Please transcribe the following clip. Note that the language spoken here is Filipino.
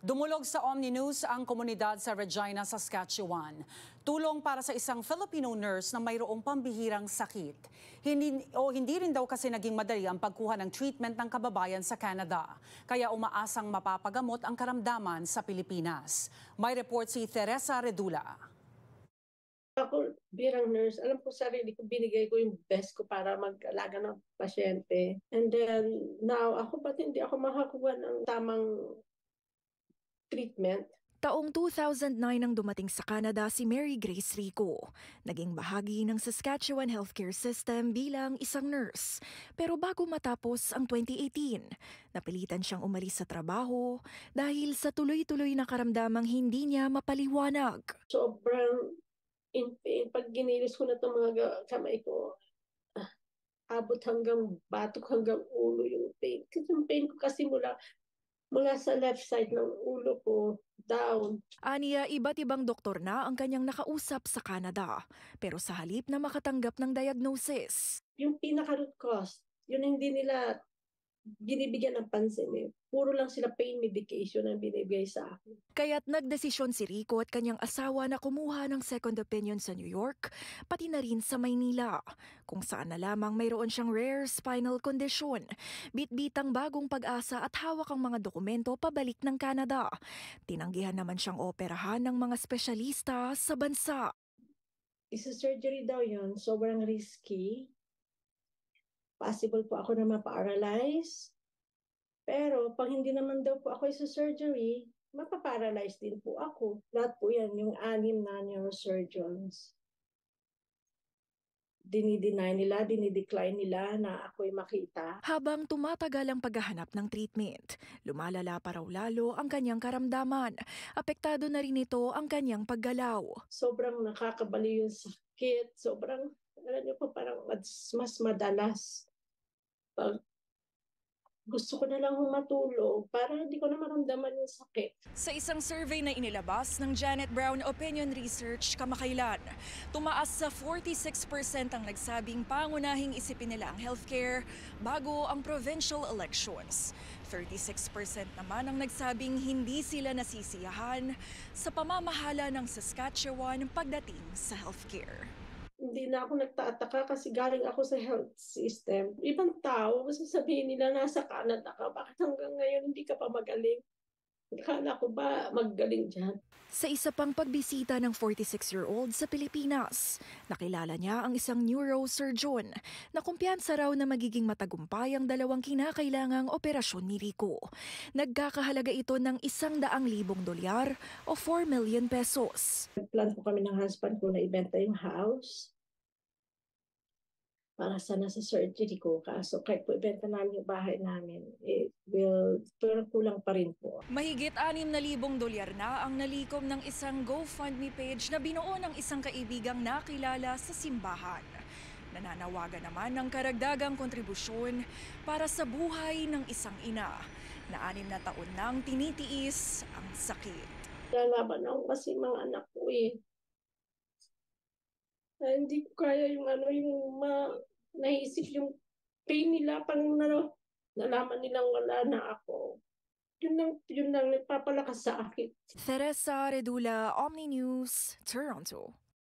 Dumulog sa Omni News ang komunidad sa Regina, Saskatchewan. Tulong para sa isang Filipino nurse na mayroong pambihirang sakit. Hindi rin daw kasi naging madali ang pagkuha ng treatment ng kababayan sa Canada. Kaya umaasang mapapagamot ang karamdaman sa Pilipinas. May report si Teresa Redula. Ako bilang nurse, alam ko sarili ko, binigay ko yung best ko para mag-alaga ng pasyente. And then now, ako ba't hindi ako makakuha ng tamang treatment? Taong 2009 nang dumating sa Canada si Mary Grace Rico. Naging bahagi ng Saskatchewan healthcare system bilang isang nurse. Pero bago matapos ang 2018, napilitan siyang umalis sa trabaho dahil sa tuloy-tuloy na karamdamang hindi niya mapaliwanag. Sobrang in pain. Pag ginilis ko na itong mga kamay ko, abot hanggang batok, hanggang ulo yung pain. Kasi yung pain ko kasi mula sa left side ng ulo ko, down. Aniya, iba't ibang doktor na ang kanyang nakausap sa Canada. Pero sa halip na makatanggap ng diagnosis, Yung pinaka-root cause, yun hindi nila binibigyan ng pansin eh. Puro lang sila pain medication ang binibigay sa akin. kaya't nagdesisyon si Rico at kanyang asawa na kumuha ng second opinion sa New York, pati na rin sa Maynila, kung saan na lamang mayroon siyang rare spinal condition, bitbitang bagong pag-asa at hawak ang mga dokumento pabalik ng Canada. Tinanggihan naman siyang operahan ng mga espesyalista sa bansa. Isa-surgery daw yun, sobrang risky. Possible po ako na mapa-paralyze. Pero pag hindi naman daw po ako isa-surgery, mapaparalyze din po ako. Lahat po yan, yung 6 na neurosurgeons. Dinidecline nila na ako'y makita. Habang tumatagal ang paghahanap ng treatment, lumalala pa raw lalo ang kanyang karamdaman. Apektado na rin ito ang kanyang paggalaw. Sobrang nakakabaliw yung sakit. Sobrang, alam niyo po, parang mas madalas. Pag gusto ko na lang matulog para hindi ko na maramdaman yung sakit. Sa isang survey na inilabas ng Janet Brown Opinion Research kamakailan, tumaas sa 46% ang nagsabing pangunahing isipin nila ang healthcare bago ang provincial elections. 36% naman ang nagsabing hindi sila nasisiyahan sa pamamahala ng Saskatchewan pagdating sa healthcare. Hindi na ako nagtataka kasi galing ako sa health system. Ibang tao, sasabihin nila nasa Canada ka, bakit hanggang ngayon hindi ka pa magaling? Akala ko ba magaling dyan? Sa isa pang pagbisita ng 46-year-old sa Pilipinas, nakilala niya ang isang neurosurgeon na kumpiyansa raw na magiging matagumpay ang dalawang kinakailangang operasyon ni Rico. Nagkakahalaga ito ng $100,000 o 4 million pesos. Nagplan po kami ng husband ko na ibenta yung house para sana sa surgery ko. Kaso kahit po ibenta namin yung bahay namin, pero kulang pa rin po. Mahigit $6,000 na ang nalikom ng isang GoFundMe page na binuo ng isang kaibigang nakilala sa simbahan. Nananawagan naman ng karagdagang kontribusyon para sa buhay ng isang ina na 6 na taon nang tinitiis ang sakit. Lalaban ako kasi mga anak ko eh. Hindi ko kaya yung naisip yung pain nila pang nalaman nilang wala na ako. Yun lang nagpapalakas sa akin. Teresa Redula, Omni News, Toronto.